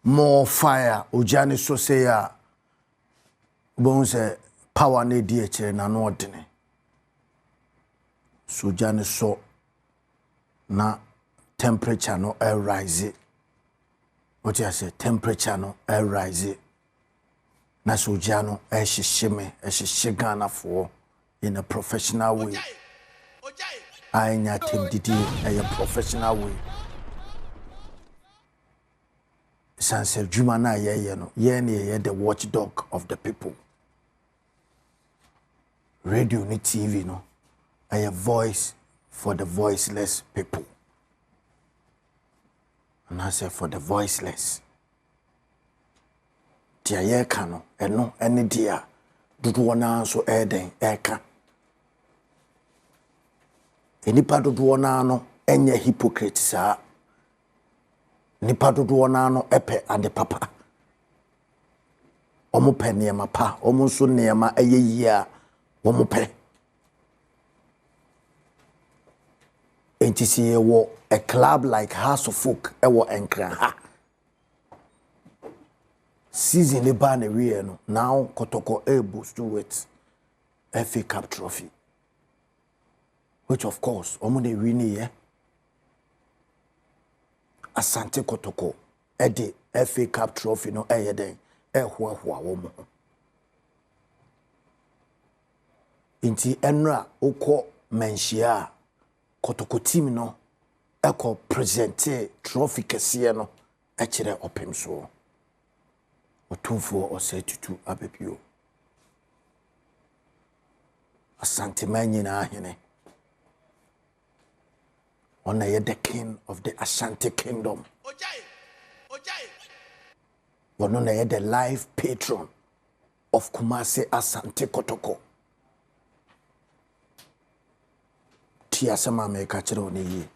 more fire ojane so say ya bon say power na di e kire na no odene so ojane so na temperature no rise what you say temperature no rise na so ojano ehye Ghana for in a professional way anya team didi a professional way Sanse Juma na ye no ye ne the watchdog of the people. Radio ni TV no a voice for the voiceless people. And I say for the voiceless. Dia ye ka no eno ene dia dodo na so eden eka. Enipa dodo na no enye hypocrite sa nipa dodo na no epe ade papa omo pe niema pa omo nso niema eyeyi a omo pe entisi ye wo a club like House of Folk ewo enkran ha season le ba na we no now Kotoko able to with FA Cup trophy which of course omo dey win here Asante Kotoko edi FA Cup trophy no eyeden ehwa wo mo inti enra okọ menhia Kotoko team no eko presenter trophy kese no ekire opem so Otumfuo Osei Tutu abepio Asante manyina ahene on the king of the Asante kingdom. One on the life patron of Kumasi Asante Kotoko. Tiasama me kachiro ni ye.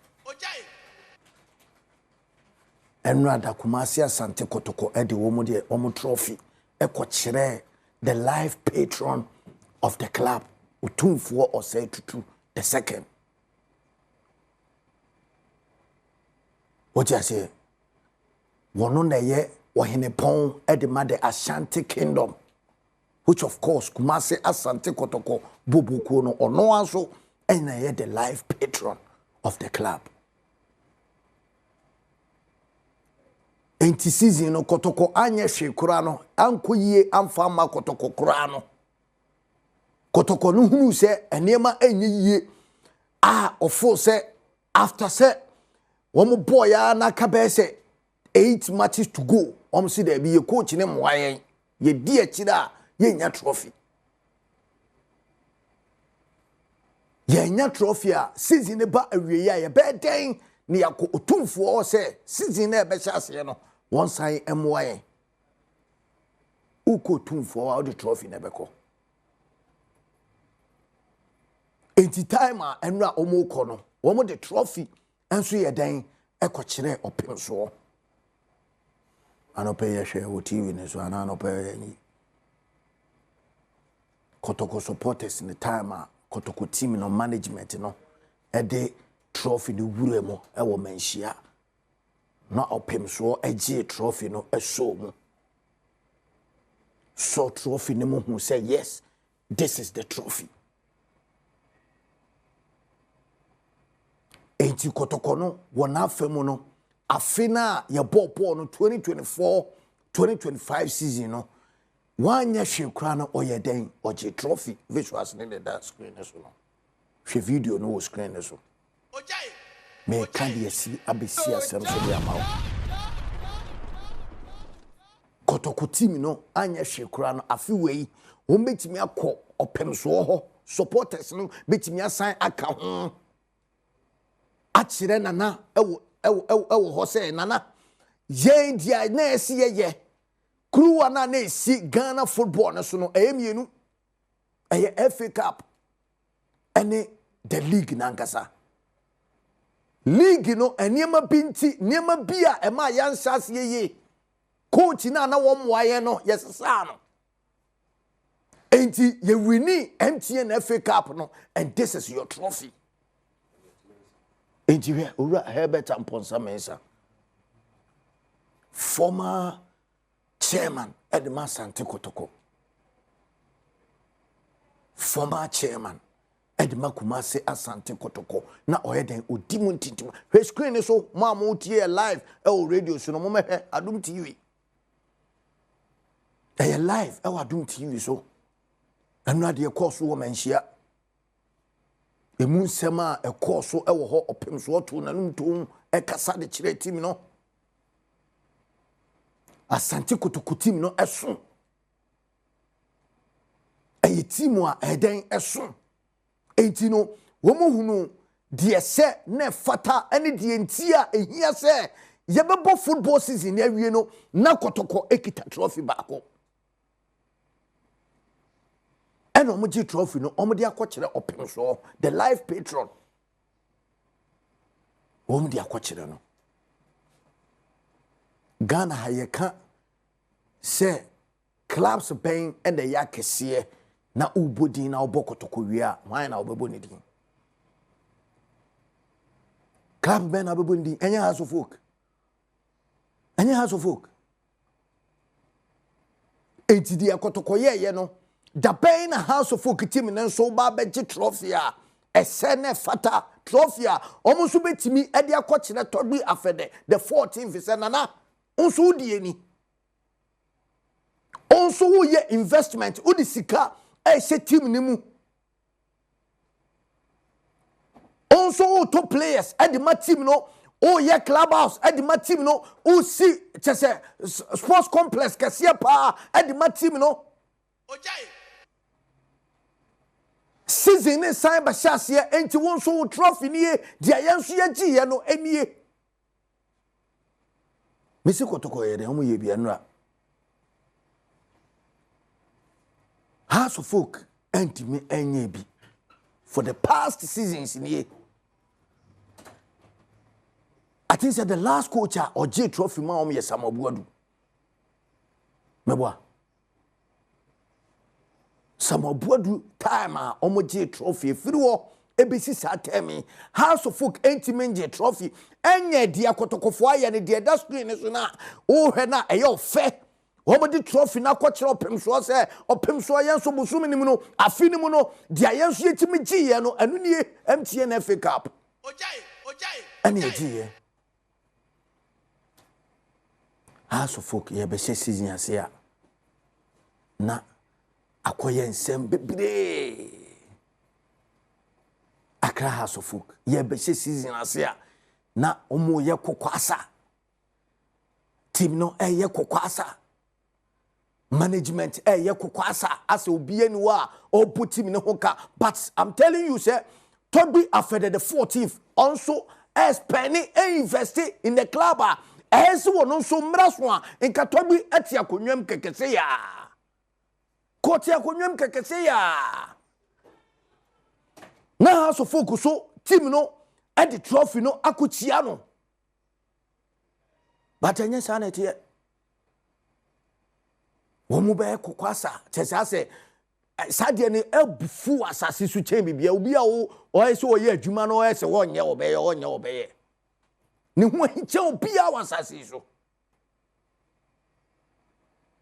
Enrada Kumasi Asante Kotoko edi womo de omo trophy eko chire the life patron of the club Otumfuo Osei Tutu the second. What you say? One on the ye wahine pon edema the Ashanti kingdom, which of course Kumasi Asante Kotoko Bubuku no or no also and ye the life patron of the club. Enti season no Kotoko anye hwe kurano anko yie amfa ma Kotoko kurano. Kotoko no hunu se enema enye yie ofo se after se One boy na kabese 8 matches to go. See there be a coach in mwaye. Ye di chida ye nya trophy. Ye nya trophy a season ba awie ya ye be den ne yako Otumfuo Osei season na be chase no. One sign mwaye. Uko Otumfuo a the trophy na be ko. Enti time a enra omo ko no. Omo the trophy and so ye den ekochire opem so anope ye hwe wo TV ne so ana anope ye Kotoko supporters in the time Kotoko team no management no e de trophy de wure mo e wo manhia na opem so age trophy no e so mu so trophy ne mo hu say yes this is the trophy. Enti Kotoko no wona afemu no afina ya ball no 2024-2025 season no wanya hwe kra no oyeden oje trophy visuals ne that screen so no hwe video no wo screen so me kan ye si abesi asem so be amawo Kotoko team no anya hwe kra no afi wei wo betimi akọ opem so ho supporters no betimi asan aka ho achire nana ewo ho say nana yen dia na esi ye kruwa na esi Ghana football na so no eyemienu eye FA Cup ene the league na nkasa league no eniema binti niema bia e ma yansase ye coach na wo mwaye no yesesa no enti ye wini MTN FA Cup no and this is your trophy. Enti we ura Herbert Amponsa Mensa former chairman Edma Asante Kotoko. Former chairman Edma Kumase Asante Kotoko. Na oyeden odimuntintima. He screen so mama utie live radio so no mama Adom TV. E live Adom TV so. Anu ade course wo manhia. Emu nsema e course so ewo ho opem so to nanum to e kasa de kire team no. Asante Kotoko team no eson. Eye team a eden eson. Enti no wo mo hunu de se na fata ene de entia ehia se yebebo football season na wie no na Kotoko ekita trophy baako. Eno mo gi trophy no omo de akokire opem so the live patron. Omo de akokire no. Ghana hayeka se clubs paying and the yakese na ubodi na oboko Kotoko wia why na obebo ni din club ben abebo ni enya house of folk etidi Kotoko ye no da ben na house of folk team na so ba beji trophy a esene fata trophy a omuso betimi e de akokire tobi afede the 14th se na onso die ni onso wo ye investment udi sika e se team ni mu onso wo to players e de ma team no o ye clubhouse e de ma team no o si chese sports complex kase pa e de ma team no ojai season ni sign ba chase enti wonso wo trophy ni de ayenso ye giye no enie Mesi Kotoko ye de omo ye bia no a House of folk entimi enye bi for the past seasons in here. I think that the last coach or J trophy ma omo ye Samobuadu. Meboa. Samobuadu time a omo J trophy firiwo ebesi sa temi House of folk entimi J trophy enye dia Kotoko fo aye ne dia da screen so na o hwe na eyo fe Womodi trophy na kwachira opem so se opem so yenso busumi ni mu no afini mu no dia yenso yetimi giye no anu nie MTN FA Cup ojai ani giye House of folk ye be season ase a na akoye nsem bebre Accra House of folk ye be season ase a na omo ye kokwasa team no ye kokwasa management ye kokwasa as obi eni wa o put him in hoka but I'm telling you sir Toby after the 14th also spending invest in the club as one also mraswa in Toby etia konwem kekese ya kotia konwem kekese ya na House of folk so team no at the trophy no akutia no but anya sanity womu be kokwasa tese ase sade ne ebufu asase su chen bibia obi a o ese oye adwuma no ese wonye obeye ne ho ahiche obi a wasase so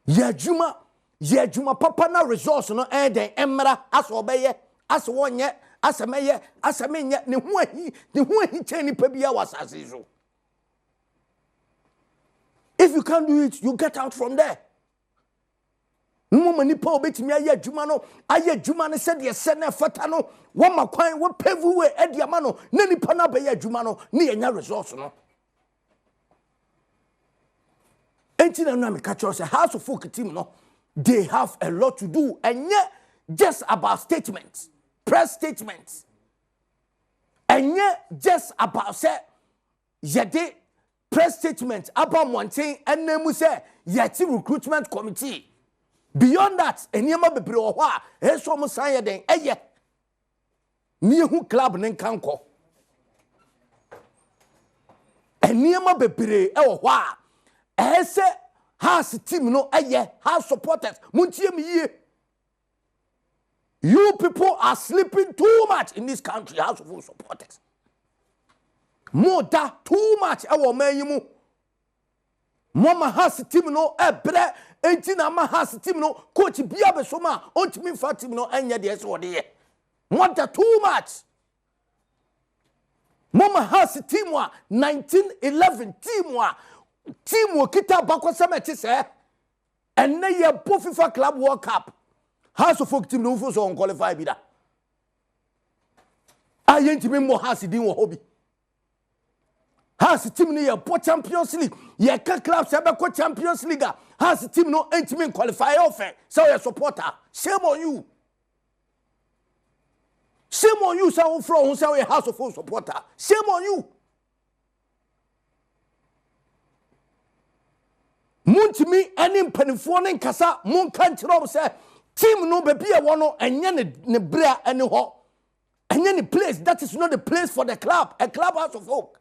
ye adwuma papa na resource no eden emra aso obeye aso wonye asemeye asamenye ne ho ahiche ni pa bia wasase so if you can't do it you get out from there no mani pa obetimi aye adwuma no se de se na fata no wo makwan wo pave way ediama no na nipa na ba ye adwuma no ne yenya resource no enti na me catch us House of folk team no they have a lot to do and yet just about statements press statements and yet just about say yede press statement about one thing and nemu say yeti recruitment committee. Beyond that, eniema bebre wo a eso mo san ye den eye ni hu club nen kanko eniema bebre e wo a ese house team no eye house supporters muntie me ye you people are sleeping too much in this country house of supporters more da too much e wo man yimu Mama has team no ebre enti na ma has team no coach bia be so ma ontimi fa team no anya de so de ye. Want too much. Mama has team wa 1911 team wa kita bakosam eti se enne ye po FIFA Club World Cup. House of Folk team no fo so qualify bi da. Ayentimi mo has din wo hobby. Has team no ye po Champions League. Ye ka club se be ko Champions League. Has team no entimi qualify offer. So your supporter. Shame on you. Shame on you, so from who House of Folk supporter. Shame on you. Muntimi any penifone kasa mun kanchiro say team no be a wono enye ne brea any ho. Enye ne place that is not the place for the club. A club House of Folk.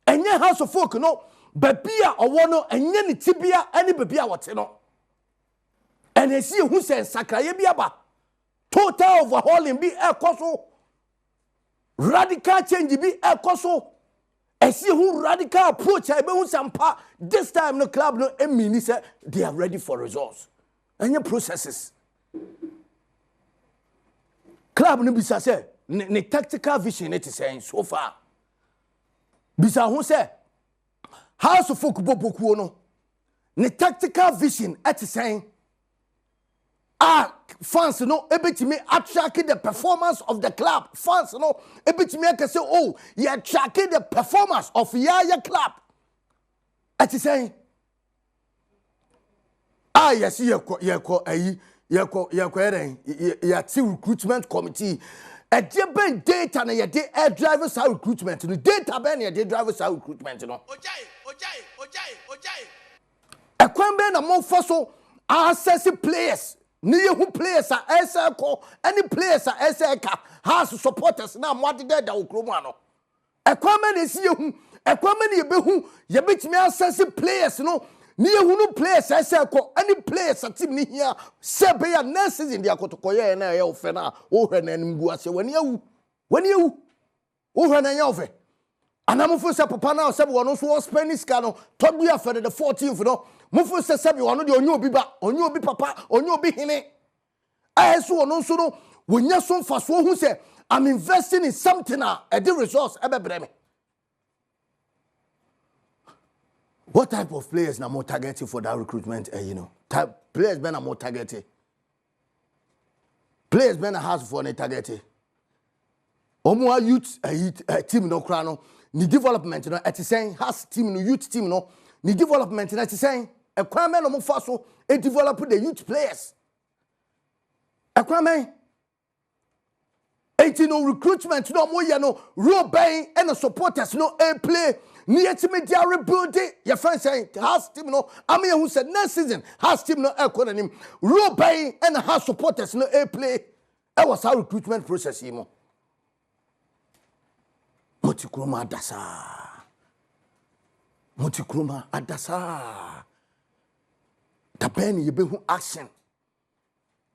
Enye House of Folk no bebia owono enye ne tibia any bebia wote no. And he see who say sakraye biaba. Total overhauling be a koso. Radical change be a koso. I see who radical approach I be who sampa. This time no club no emini say they are ready for results. And your processes. Club no bisa say ne tactical vision it is saying so far. Bisa who say House of Folk bobokuo no. Ne tactical vision it is saying fans no ebetimi attract the performance of the club. Fans no ebetimi can say oh you attract the performance of your club. At saying yes you recruitment committee a ben data na ye dey air drivers recruitment no data ben ye dey drivers recruitment no e kwan ben na mo so access players. Ni who players are SL any players are SLK has supporters now what did that no equipment is you equipment ye behu ye betimi access players no ni who no players SL any players a team ni here sebe ya next season dia Kotoko ye na ye ofe na o hwe na nimgu ase wani ewu o hwe na ye ofe anamufo se papa na sebe wono so Spanish ka no todu ya fere the 14th no Mufu se sebi wano de onyo obi papa, onyo obi hine. So ono so no wonya so mfaso hu se I'm investing in something a the resource ebebre me. What type of players na more targeted for that recruitment type players ben are more targeted. Players ben has for targeted. Omo youth team no kra no ni development no at saying has team no youth team no ni development na saying Equipment no faso e develop the youth players. Equipment. No recruitment no mo ye no role bang and the supporters no a play. Ni media rebuild your friend saying has team no I mean who said next season has team no economy role bang and has supporters no a play. That was our recruitment process mo. Motikroma adasa. Da ben ye be hu action.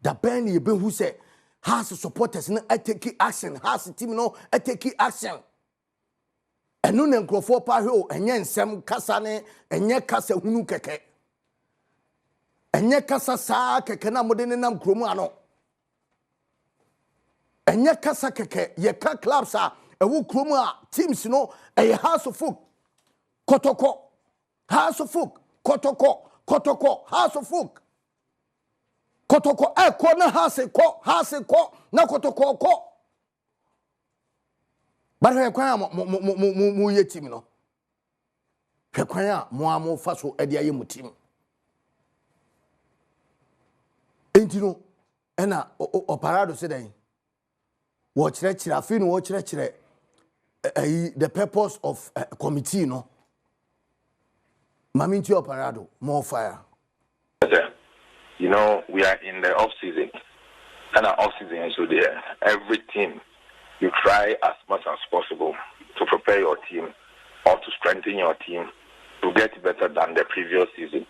Da ben ye be hu say has supporters no take action, has team no take action. Enu ne nkrofo pa ho enye nsem kasa ne enye kasa hunu keke. Enye kasa sa keke na mode ne nam kromu ano. Enye kasa keke ye ka clubs a ewu kromu a teams no e House of Folk Kotoko House of Folk Kotoko House of Folk Kotoko ko na house ko na Kotoko ko ba he kwan mo ye team no he kwan a mo amo fa so e de aye mo team entino ena oparado se den wo kire afi no wo kire the purpose of committee no Maminti oparado more fire. We are in the off season, and our off season so there. Every team, you try as much as possible to prepare your team or to strengthen your team to get better than the previous season.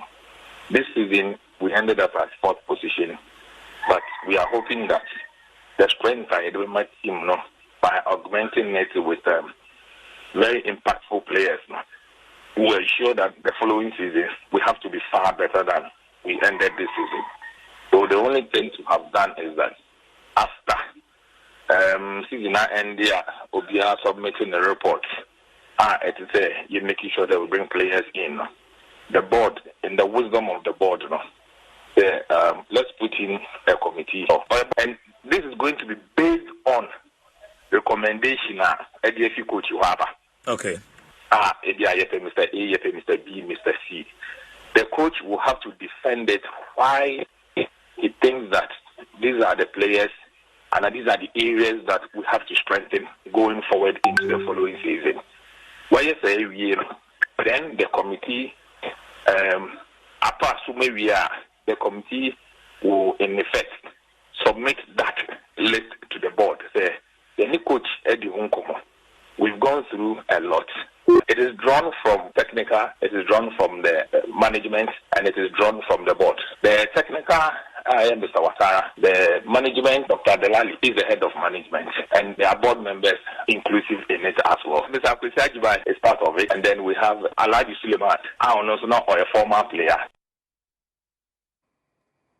This season we ended up at 4th position, but we are hoping that the strength I do my team by augmenting it with very impactful players. we will ensure that the following season we have to be far better than we ended this season. So the only thing to have done is that after season end, we are submitting a report. It is you're making sure that we bring players in. The board, in the wisdom of the board, let's put in a committee, and this is going to be based on recommendation. ADF coach you have. Okay. Mr. A, Mr. B, Mr. C. The coach will have to defend it. Why he thinks that these are the players and these are the areas that we have to strengthen going forward into the following season. Why you say then the committee, apart from the committee will in effect submit that list to the board. Say the new coach Eddie Hunkomo. We've gone through a lot. It is drawn from technical, it is drawn from the management, and it is drawn from the board. The technical, Mr. Watara, the management, Dr. Delali, is the head of management, and there are board members inclusive in it as well. Mr. Akwesi is part of it, and then we have Alhaji Suleiman, also not a former player.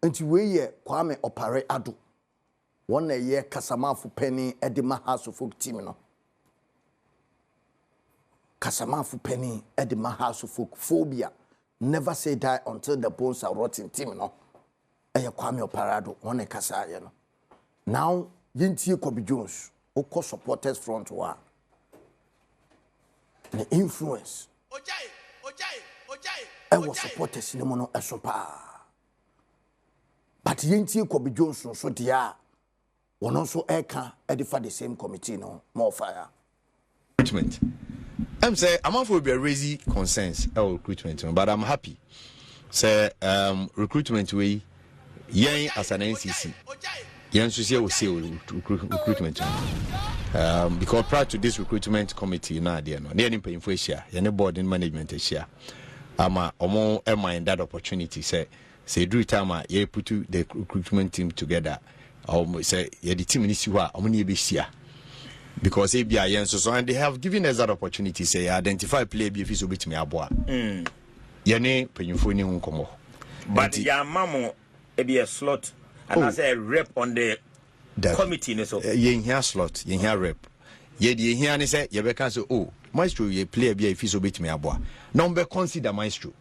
Nti we Kwame Opare Ado. One year Kasamafu Penny Edima House of Folk team no. Kasamafu Penny Edima House of Folk phobia. Never say die until the bones are rotting team no. Eye Kwame Opare Ado one kasa ye no. Now Yintie Kobe Jones oko supporters front wa. The influence. Eye supporters ni mo no esopa. But Yintie Kobe Jones so dia one also eka edify the same committee no more fire. Recruitment. I'm saying I'm not for be raising concerns about recruitment, but I'm happy. Say recruitment way yen as an NCC. Yen so say we say recruitment. Because prior to this recruitment committee na there no. Near paying for share, yen board in management share. Ama omo e mind that opportunity say do time ye put the recruitment team together. Say the team in Siwa, because so and they have given us that opportunity. Say identify play be if it's bit me aboa. Yene penyufoni hunkomo. But ya mamo be a slot and as a rep on the committee so. Yen here slot, yen here rep. Ye the here ni say ye be can say maestro ye play be if it's bit me aboa. Number consider maestro.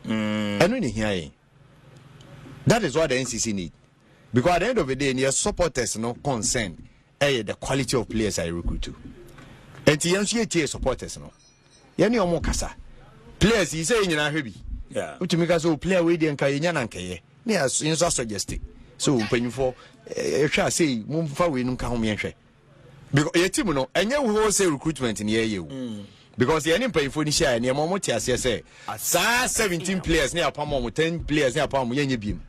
Eno ni here. That is what the NCC need. Because at the end of the day, your supporters no concern the quality of players I recruit to. And the supporters no. Yani omo kasa. Players he say you heavy. Yeah. But to make us player we dey nka yenya nanka na so suggest. So penfo hwa say mumfa we nka ho me hwe. Because your team no enye wo say recruitment in here you. Because the any penfo ni share na mo ti ase say 17 players na apam mo 10 players na apam mo yenye biem.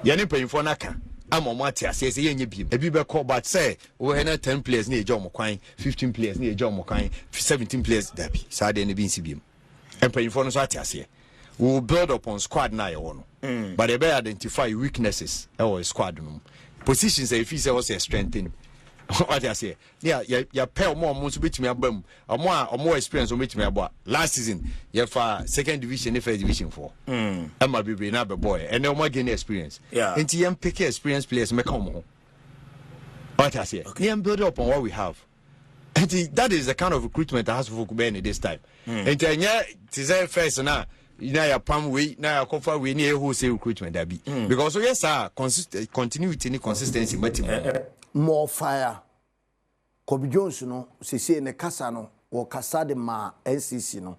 Yani paying naka ama mo ate ase se yenye biem ebi be call but say we na 10 players na ejo mo kwan 15 players na ejo mo kwan 17 players dabi sa de na bi nsi biem and paying no so ate ase we will build upon squad na ye wono but they be identify weaknesses our squad no positions if say was strengthen what I say ya pay more so betimi abam more experience so betimi abo last season ya fa second division and first division for Emma Bibi na be boy and no more gain experience and you pick experience players make come what I say you build up on what we have and that is the kind of recruitment that has to focus in this time and then yeah say first na ya pam we na ya kofa we ni who say recruitment that be because so yes sir continuity ni consistency matim more fire. Kobe Jones no sisi ne kasa no wo kasa de ma NCC no.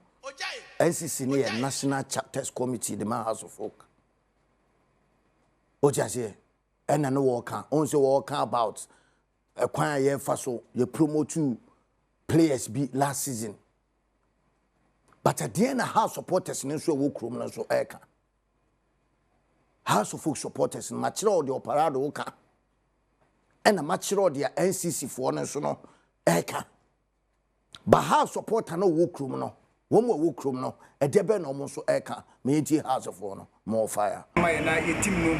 NCC ne National Chapters Committee the man House of Folk. O jase ena no wo kan on say wo kan about kwan ye fa so ye promote players be last season. But at the end House supporters ne so wo krom na so eka. House of Folk supporters no machiro de oparado wo kan. And a matchro dia NCC for no so no eka but house support no work room no one more work room no e de be no mo so eka me enti house for no more fire my na your team no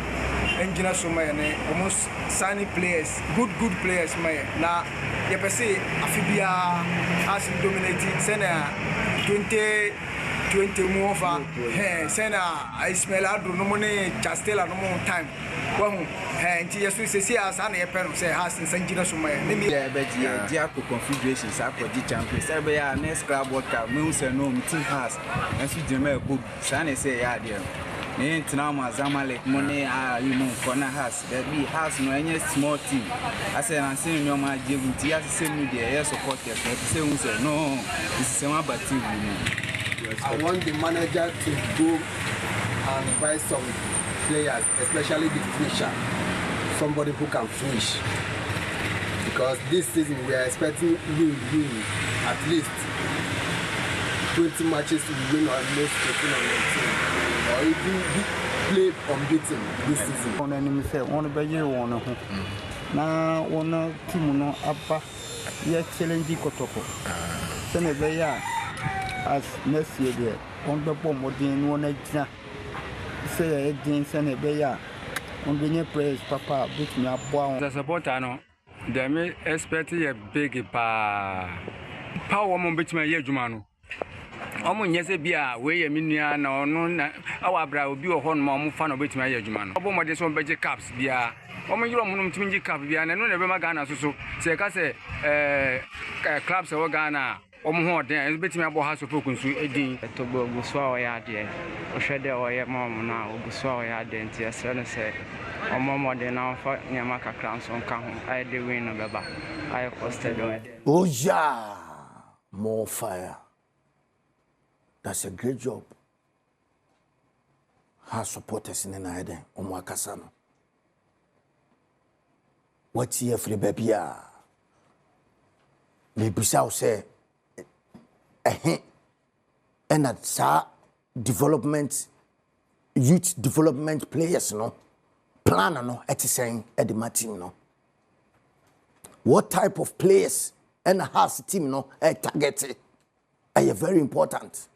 engineer so my na almost signing players good players my na ye per se afibia as dominating sena 20 more for Sena I smell out no money Chastela no more time. Well, and yes, we see as an apparent say has in St. Gina Sumay. Maybe Diaco configurations are for the champions. Every next club workout, Mills and no team has, and so Jamel book, Sani say, yeah. Now, Zamalek money you know corner has that we has no any small team. I said I'm saying no my JVT as same media air supporters but say no this is one but team. I want the manager to go and buy some players, especially the finisher, somebody who can finish. Because this season we are expecting win at least 20 matches to win or at least 15 or 19. Or even play unbeaten this season. On enemy say one by year one. Now one team no upper yet challenge Kotoko. Senegal as next year there on the bomb or the one exam. Say again Senegal on the new players papa beat me up. The supporter no they may expect a big power woman beat my year Jumano. Omo nyese bia we ye minua na ono na awabra obi ohon ma omo fa no betima ye adwuma no obo mode so beje caps bia omo yiro omo no mtimi cap bia na no na be ma Ghana so se ka se clubs e wo Ghana omo ho den betima abo ha so fokunsu edin to go oguso a oya de o hwede oye ma omo na oguso a oya de nti esre no se omo mode na fa nyama kakra nso nka ho ai de win no beba ai costed oh yeah, more fire. That's a great job. Her supporters in the night, Omwakasano. What's here for the baby? Maybe I'll say, and that's development, youth development players, no plan, no, at the same at the team, no. What type of players and has team, no, targeted? Are very important.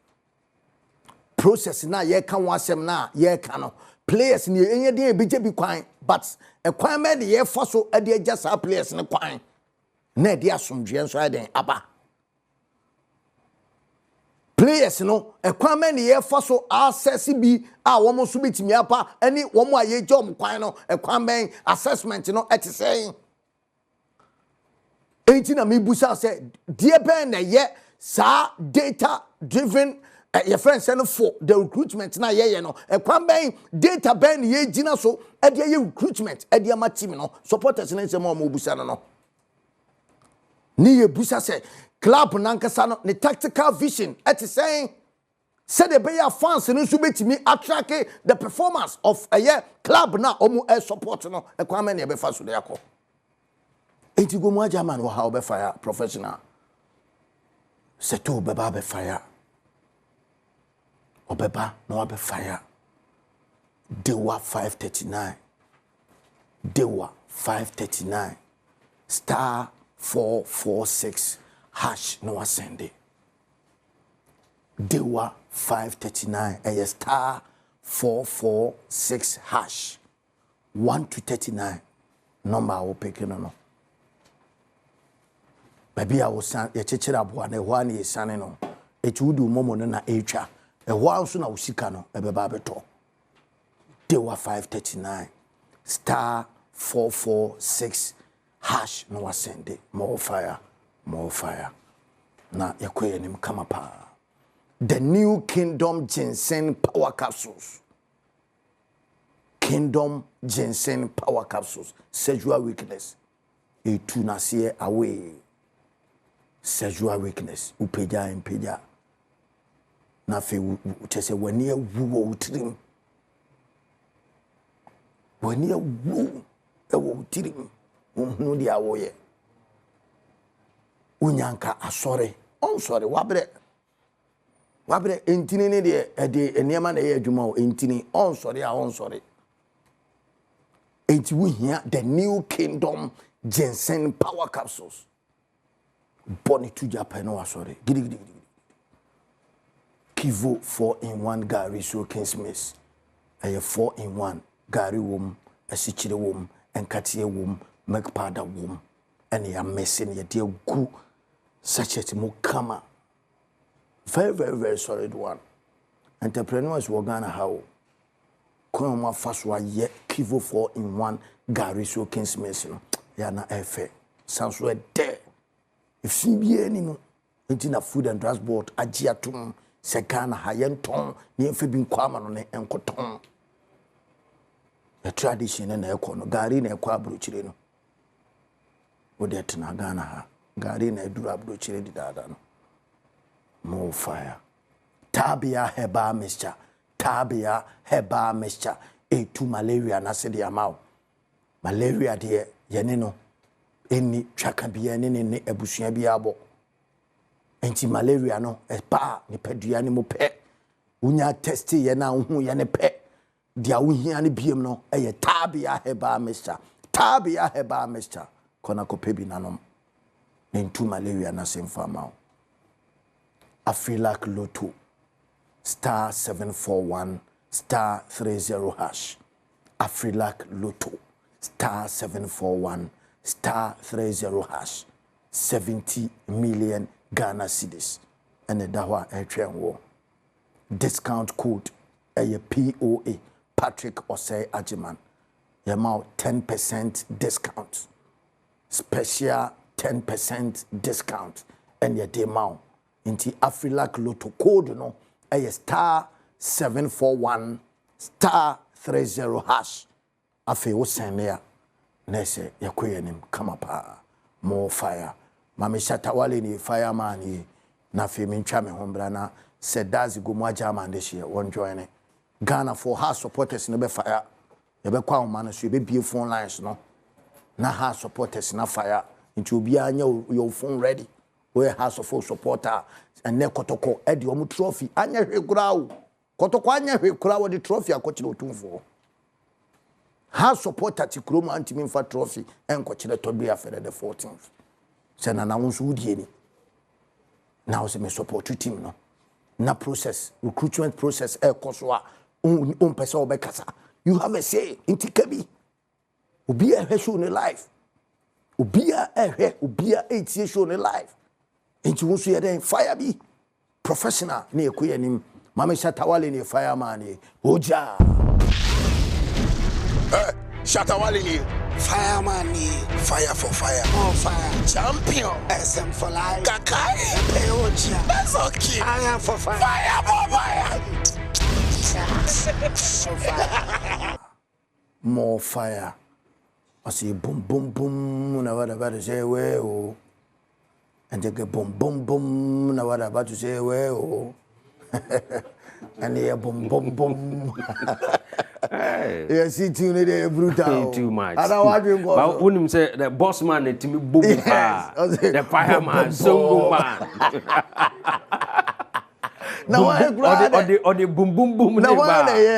Process na ye kan wasem na ye kan no players ni enye dey be kwan but e kwan me dey ye foso e dey just our players ne kwan na dey asomdwe nso aden aba players no e kwan me dey ye foso access bi a wo mo so bitimi apa ani wo mo aye jom kwan no e kwan ben assessment no e te say enti na me busa say dey ben na ye sa data driven your friend send for the recruitment na ye no e kwan ben data ben ye gina so e de ye recruitment e de ma team no supporters na se mo busa no ni ye busa say club nankasa no the tactical vision at saying said the be fans no so betimi attract the performance of a year club na omu e support no e kwan men ye be fa so de akọ enti go mu ajaman wo ha be fire professional seto be ba be fire Obeba no abe fire. Dewa 539. Dewa 539. Star 446 hash no ascende. Dewa 539 a star 446 hash 1 to 39 number I will pick no. Baby I was san ye chechira aboa na ho na ye sane no. Etudu momo no na etwa. A while soon I will see cano, a babato. Dewa 539 star 446 hash no ascende. More fire, more fire. Na yakwe nim kama pa. The new Kingdom Ginseng Power Capsules. Kingdom Ginseng Power Capsules. Sexual weakness. E tu nasie away. Sexual weakness. Upeja impeja. Na fe utese wani wuwo utirim wani wu ewo utirim no dia woye unyanka asore on sorry wabre entini ne de enema na ye adwuma o entini on sorry enti we here the new Kingdom Ginseng Power Capsules boni to Japan no asore gidi Kivo 4-in-1 Gary soaking smith. A 4-in-1 Gary wom, a sichire wom, and katia wom, make powder wom, and ya messing your dear goo, such as mukama. Very, very, very solid one. Entrepreneurs were Ghana how. Come first one yet Kivo 4-in-1 Gary so Kingsmith. Yana Efe. Sounds right there. If CBA anymore, into a food and drugs board, Ajiatum, Sekana, Hayenton, near Fibin Quaman on the Encoton. A tradition and a corner, Gary and a quabruchino. Would that to Nagana, Gary and a durabruchino didadano. More fire. Tabia heba mischa. Tabia heba mischa. A to malaria nasidi amau. Malaria dear, Yanino. Any chakabia any ebusia biabo. Anti malaria no, a pa, ni pediani mo pe. Unya testi yena uhu yane pe. Dia uhi ani biem no, a tabia heba mischa. Tabia heba mischa. Kona ko pebi nanom. Into malaria nasim famao. Afrilak Loto star 741 star 30 hash. Afrilak Loto star 741 star 30 hash. 70 million Ghana cedis. And the Dawa Airtrain War. Discount code a POA Patrick Osei Ajiman. Yamau 10% discount. Special 10% discount. And your demount. Inti Afrilak Loto code no a star 741 star 30 hash. Afe wo senya nese yakoyenim kama pa more fire. Mami Shatawale ni fireman ni na fe mincha me hombra na sedazi gumwaja mandeshie won join it. Ghana for her supporters no be fire. Ye be kwa man so be bie phone lines no. Na her supporters na fire. Inti obi anya your phone ready. We House of supporter and ne Kotoko edi omu trophy anya hwekura Kotoko anya hwekura wo the trophy akochire Otumfuo House supporter ti kromo antimi mfa trophy enkochire tobi afere the 14th se na na wonso udie ni now se me support team no na process recruitment process koso a pese obekasa you have a say intikabi obi a show in life obi a 8 years show in life. Inti wonso ye den fire bi professional na ekoye nim Mama Shatawale ni fireman ni oja Shatawale ni fireman ni fire for fire on fire champion SM for life Kakai pe oja that's okay fire for fire fire for fire more fire I see boom boom boom na whatever say we oh and they get boom boom boom. Now what I'm about to say, well, and they boom boom boom. You see, too brutal. Too much. I don't want to go. But when say the boss man, it me boom the fireman, so man. Now or the boom boom boom. Now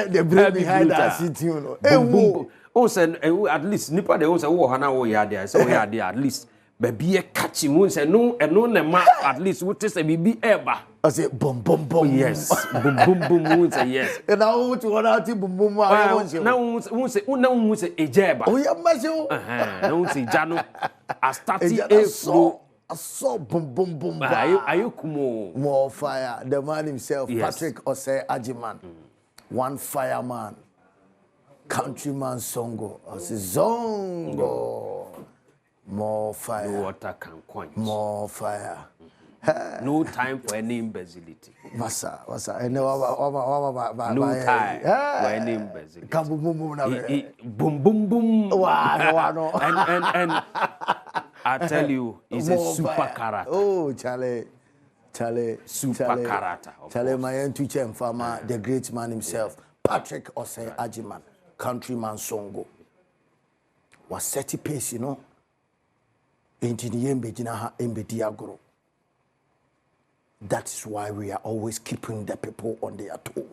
the brain behind that city, you know. Oh, said at least nipper the ones who are now we are there, so we are there at least. Baby, catching wounds and no, at least what is a baby ever. I say, boom, boom, boom. Yes, boom, boom, boom, wounds, yes. And I want to want to boom, boom, now, won't say, a jab. Oh, yeah, Majo. Don't say, Jano. I started a flow. I saw boom, boom, boom. Are you more fire? The man himself, yes. Patrick Osei Ajiman. One fireman. Countryman Songo. I say, Zongo. More fire. No water can quench. More fire. No time for any imbecility. Massa. No time for any imbecility. Boom, boom, boom. Wow. And I tell you, he's a super character. Oh, Charlie. Super character. Charlie, my teacher farmer, the great man himself, Patrick Osei Ajiman, Countryman Songo. Was set a pace, you know. That is why we are always keeping the people on their toes.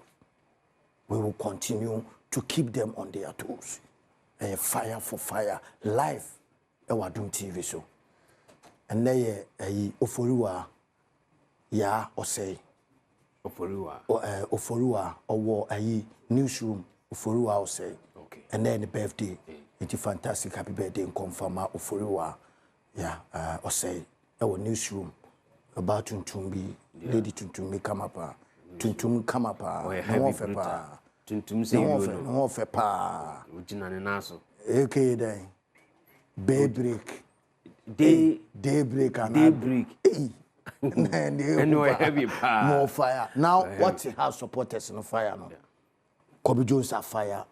We will continue to keep them on their toes. Fire for fire, live. Adom TV so. And there Oforiwa ya Osei. Oforiwa or newsroom Oforiwa Osei. Okay. And then the birthday. It's a fantastic happy birthday in confirm Oforiwa. Yeah, Osei, our newsroom, about tuntumbi lady tuntumi come up tuntum come up no fe pa tuntum say no fe pa ojina ne naso okay then daybreak and heavy pa more fire now what has supporters no fire no Kobe Jones are fire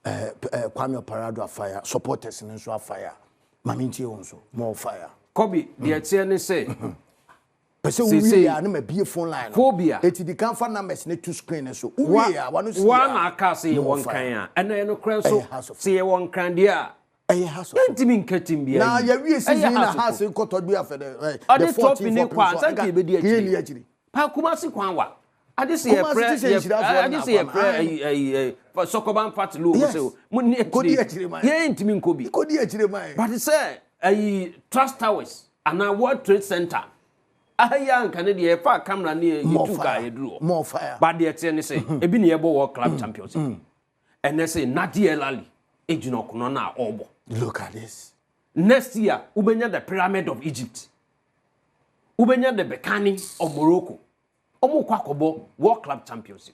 Kwame Parado are fire supporters no so fire Maminti also more fire Kobe the tiene say person we are na be phone line phobia eti di kan fa numbers ne to screen so we are one aka say one kan and no kran so say one kan dia house ntimi nkatim bia na ya wie season na house kotodua for the 14 kwa Asante be di akiri pa kuma si kwan wa ade say sokoban fat lo so munni akiri ye ntimi nkobi kodi akiri man but say trust towers and a World Trade Center aya nka ne de fa camera ne YouTube ka eduro more fire but de tie ne say ebi ne yebo World Club Champions and they say Nadia Lali ejino kono na obo. Look at this. Next year, ubenya the Pyramid of Egypt. Ubenya the Bekani of Morocco. Omo kwakobo World Club Championship.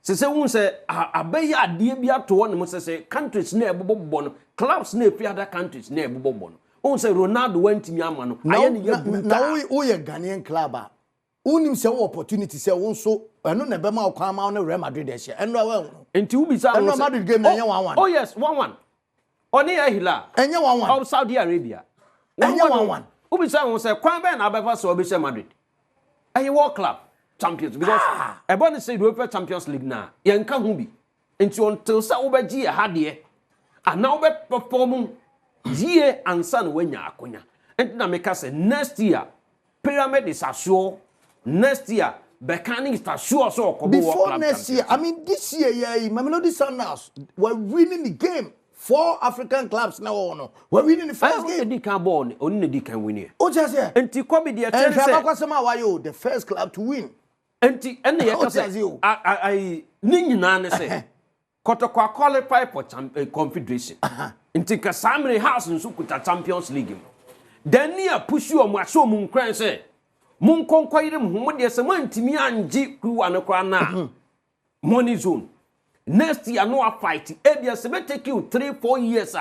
Se won say abeya ade bia to won mo say countries na ebobo no, clubs na efi other countries na ebobo no. On say Ronaldo wantimi ama no. Aye ne ya buta. Na we Ghanaian club a. Unim say opportunity say won so eno na be ma okwan ma no Real Madrid e share. Eno awe no. Enti ubisa Real Madrid game na 1-1. Oh yes, 1-1. Oni Ahila. Enye 1-1. Of Saudi Arabia. Enye 1-1. Ubisa won say kwan be na abefa so obi Madrid. Aye World Club Champions because ebon say UEFA Champions League na yenka hu bi. Enti until say obeji e ha de and now be perform ye ansa na wanya akonya. Enti na make say next year Pyramid is assured. Next year, Bekani is assured so before next year. I mean, this year, yeah, Mamelodi Sundowns were winning the game. 4 African clubs now, no, we're winning the first game. They can born, only they can win it. Oh, just yeah. And Tikobi the attention. The first club to win. And the I Nina say Kotoko qualify for confederation. And take a Samre house in Sukuta Champions League. Then near push you on my show moon cran say. Mun konkwayire mu de se mantimi anje kru anokra na money zone next year no fight ebia se be take you 3-4 years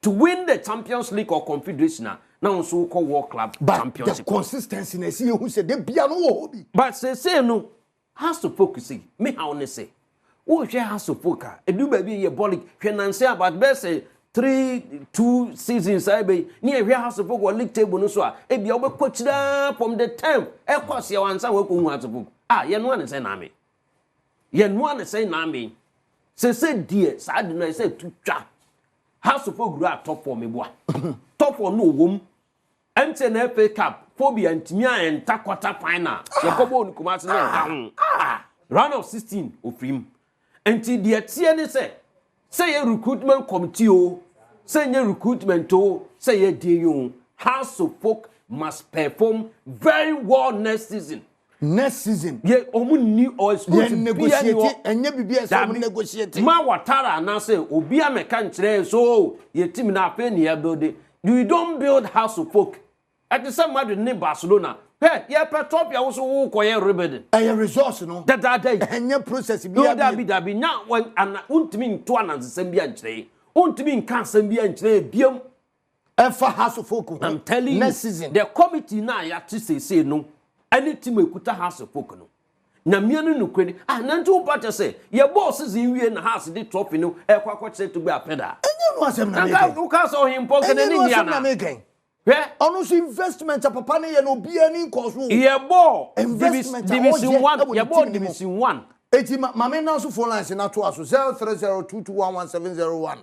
to win the Champions League or Confederation now so call World Club Championship. The consistency na see who say they bia no wo bi but say no has to focus me how ne say wo hwe has to focus edu ba bi ye bolic hwe nan say about be say 3-2 seasons I be near here house of football league table no so e bia we kwachira from the time e kwase wansa we ko hu atopo ye no an say na me ye no an say na me say die sa de no say tutwa house of football at top for me boa top for no wom ente na FA Cup phobia ntimi an quarter final ye ko bo nukuma se na nka round of 16 ofrim enti de tie ne say a recruitment committee say a recruitment say a DU House of Folk must perform very well next season. Next season. Yeah, new or negotiate and you be negotiating. Ma watara na say obi ameka nkyere so ye team na afa ne build. You don't build House of Folk. At the same time in Barcelona. Hey, yeah, Petropia also wo koye rebed. A resource no. That day. Enye process bi abi na when and untimi nto anansem bia nkyere. Untimi nka nsem bia nkyere biam. Efa House of Folk. I'm telling you. Next season. The committee na ya to say no. Any team ekuta House of Folk no. Na mianu no kwani. Nantu party say, your boss is in wie na house dey trophy no. Kwakwa say to be apeda. Enye no asem na make. You can so him poke na ni na. Yeah, almost investment a papa ne no be any cause. Yeah, ball investment division 1. Yeah, ball division 1. Eti mama na so phone lines na to aso 0302211701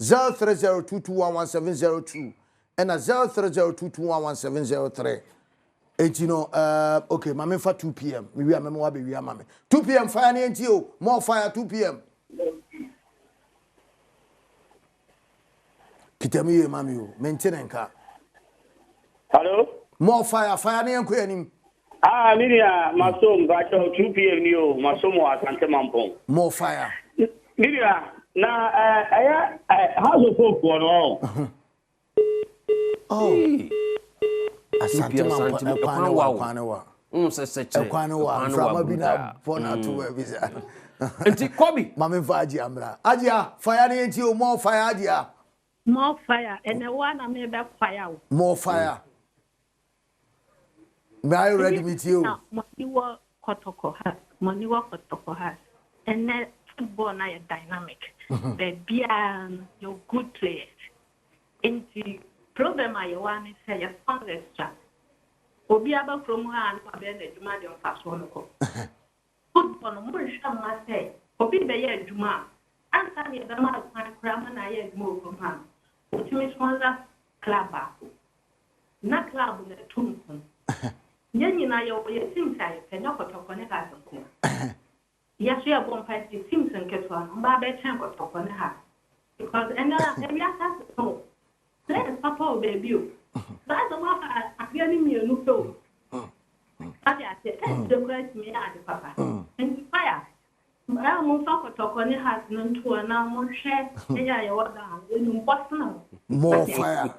0302211702 and 0302211703. Eti no okay, mama for 2 p.m. We are mama we are mama 2 p.m. fire na enti o more fire 2 p.m. Kitami ye mama o maintain ka. Hello? More fire na yanko yanim. Miria, Masom, bacho 2 p.m. Nio, Masomo, Asante Mampong. More fire. Miria, na, House of Folk, one all. Oh. Asante Ekwanewa. Ekwanewa. From bina bona to visa. Enti Kobi. Mame fa aji amra. Aja fire ni enti o more fire aja. More fire and the one I made back fire. More fire. May I ready with you? Money work Kotoko has. Money work Kotoko has. And then football now is dynamic. But you're good players. And the problem I want is say your sponsors chat. Obi aba from hand for being the Juma de Fasonoko. Football no more must say. Obi be ye Juma. And some of the man of Cram and I move from hand. Ultimate sponsor club. Na club in the Tumfun. Yen na yo ye team say penyo Kotoko ne ka so. Yes, we are going to fight the teams and get one. But I can't go talk on her because and we are so. Let's papa baby. That's the one I really me no so. I said, the great me at the papa. And fire. I am talk on her has none to an more share. Yeah, you are down. You know more fire.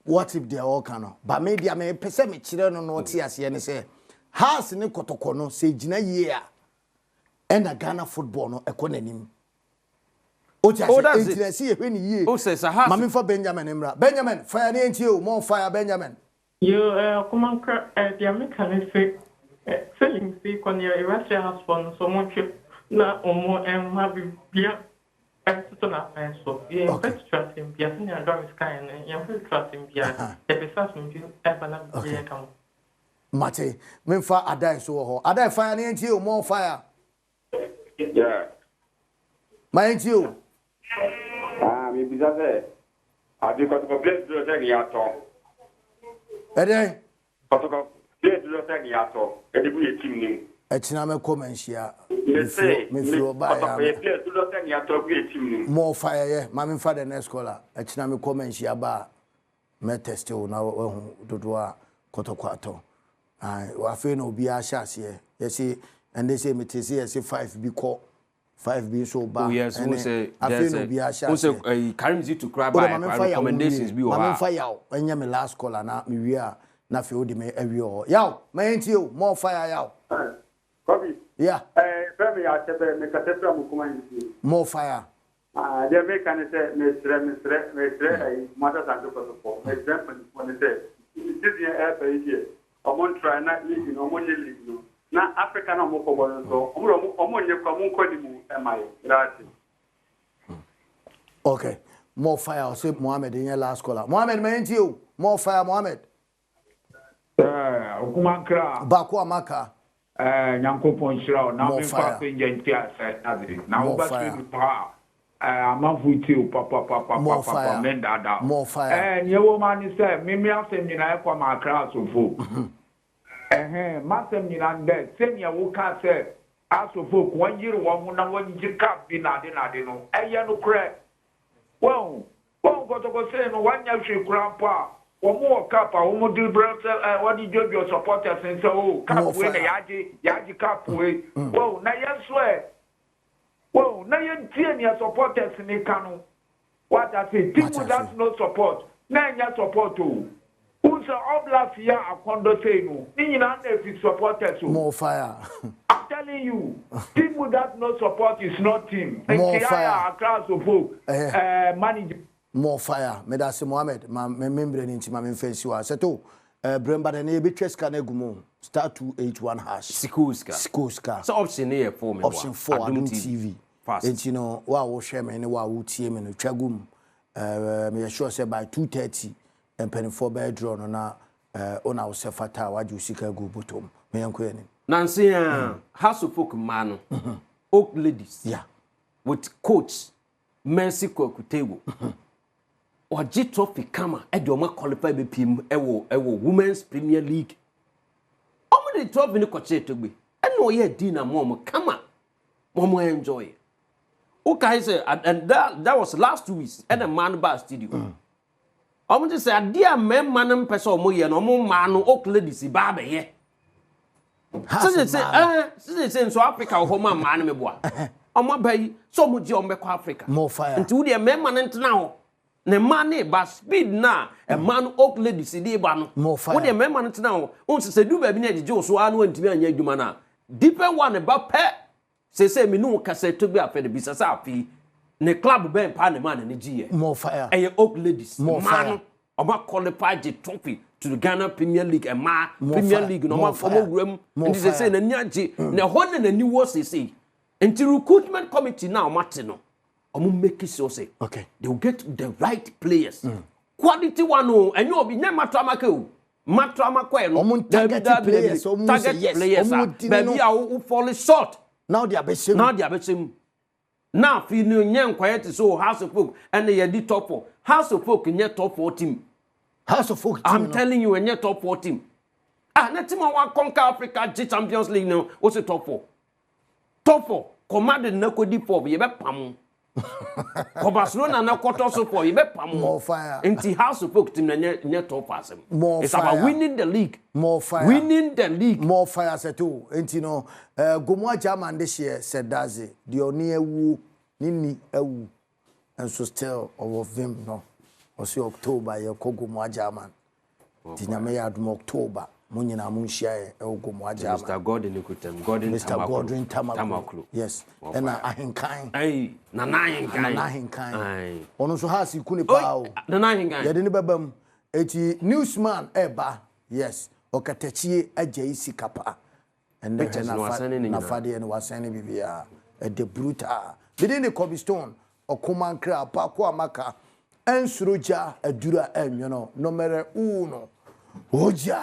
What if they are all canoe? But maybe I may perceive me children no tears and say. Has ne Kotoko no say jina year and a Ghana football no ekonanim. O just see when ye. O says a house. Mami for Benjamin Emra. Benjamin, fire ain't you, more fire Benjamin. You come on the American say selling see on your Russia house for so much na omo have bia so yeah trust him bia senior Doris Kai and you trust him bia the business you ever na bia come. Mate, men fa adai so ho. Adai fire ni enti o more fire. Yeah. My enti o. Me bisa se. Adi Kotoko play duro se ni ato. Ede. Kotoko play duro se ni ato. Edi bu ye team ni. Etina me komensia. Me say. Me flo ba ya. Kotoko play duro se ni ato bu ye team ni. More fire ye. Mami fa the next caller. Etina me komensia ba. Me test o na wo dodo a Kotoko ato. I feel no be a chance here. You see, and they say me to see 5 be call 5 be so bad. Oh yes, who say I feel no be a chance. Who say carries you to cry by recommendations be over. I'm fire out. When you me last caller na me we are na feel the me every or. Yow, my auntie you more fire yow. Kobi. Yeah. Femi ya tebe me katepra mu kuma yi. More fire. They make an say me mother Santo Kotoko. Me stre me say. This year here. Omon try na league no mo league no na Africa na mo ko bon so omo nye kwa mo ko di mu emai gratis. Okay, more fire say Mohammed in your last caller. Mohammed me enti you more fire Mohammed. Okuma kra ba ko amaka nyankopon shira na me fa pe nyanti ase adiri na wo ba tu pa amafuti o papa mendada more fire nyewo mani say me asem nyina e kwa makra asofo masem nyina nde sem ya wo ka say asofo ko yiri wo ho na wanji ka bi na de no eye no kre won Kotoko say no wanya hwe kura pa wo mo kapa wo mo deliberate what did your supporters and say oh cap we na yaji cap we won na yeswe well, now you see your supporters in the canoe. What I say, team without no support. Now you support too. Who's the oblast here? I can't say no. You know, if supporters more fire. I'm telling you, team without no support is not team. More fire. Class of folk, manager. More fire. Medasi Mohammed, my member in my influence. Seto, Bremba the neighbor Cheska Negumo. Star 281 hash. Sikuska. So option here for me. Option 4 Adom TV. And you know, wa share me wa tie me no twagum. Me sure say by 2:30 and penny 4 bedroom na ona wo sefata wa ju sika go bottom. Me yanko yani. Nancy house of folk man. Oak ladies. Yeah. With coach Mercy Kotoko. Or G trophy kama e de o ma qualify be pim ewo Women's Premier League. The 12 in the coche to be. And no, yeah, dinner, mom, come on. Mom, enjoy. Okay, sir, and that was last 2 weeks. And a man bar studio. I want to say, dear man, person, moya, no more man, oak ladies, barber here. So they say, so Africa, home man, me boy. On my bay, so much on Africa. More fire. And to the men, now. ne money ba speed na a man oak lady CD ba no wo de mema no tena wo unse se du ba bi na jeje so anu antimi anya adwuma na depend one ba pe se me no kasa to bi afede bi sasa afi ne club ben pa ne man ne giye more fire e oak ladies more fire oba qualify the trophy to the Ghana Premier League and Premier League no ma for gram and say na nyaje na ho na ni wo say until recruitment committee now mate no omo make sure say okay they will get the right players quality one o enye obi nya matrama ka o matrama kwa no target players baby a fall short now they are beshem now fi no nya nkwaya te so House of Folk and ye di top 4 House of Folk nya top 4 team House of Folk team I'm telling you nya top 4 team na team wa conquer Africa Champions League no what's the top 4 commanded na kodi 4 ye be pam ko Barcelona na quarter so 4 ye be pam more fire into House of Folk team na nya top pass it's fire. about winning the league more fire winning the league more fire seto enti no Gomoa German this year said daze the oni ewu nini ewu and so still of them no osi October ye ko Gomoa German tinyame ya dum October munyina munhia e Gomoa German Mr. Gordon Ikutem Gordon Tamaklo yes and ahinkan ai nana ahinkan ono so ha si kuni pa o nana ahinkan ye de ne babam eti newsman eba yes okatachie agya isi kapa and then na fade and wasane bibia de brutal within the cobblestone okuman kra pa ko amaka ensuroja adura enyo no number 1 oja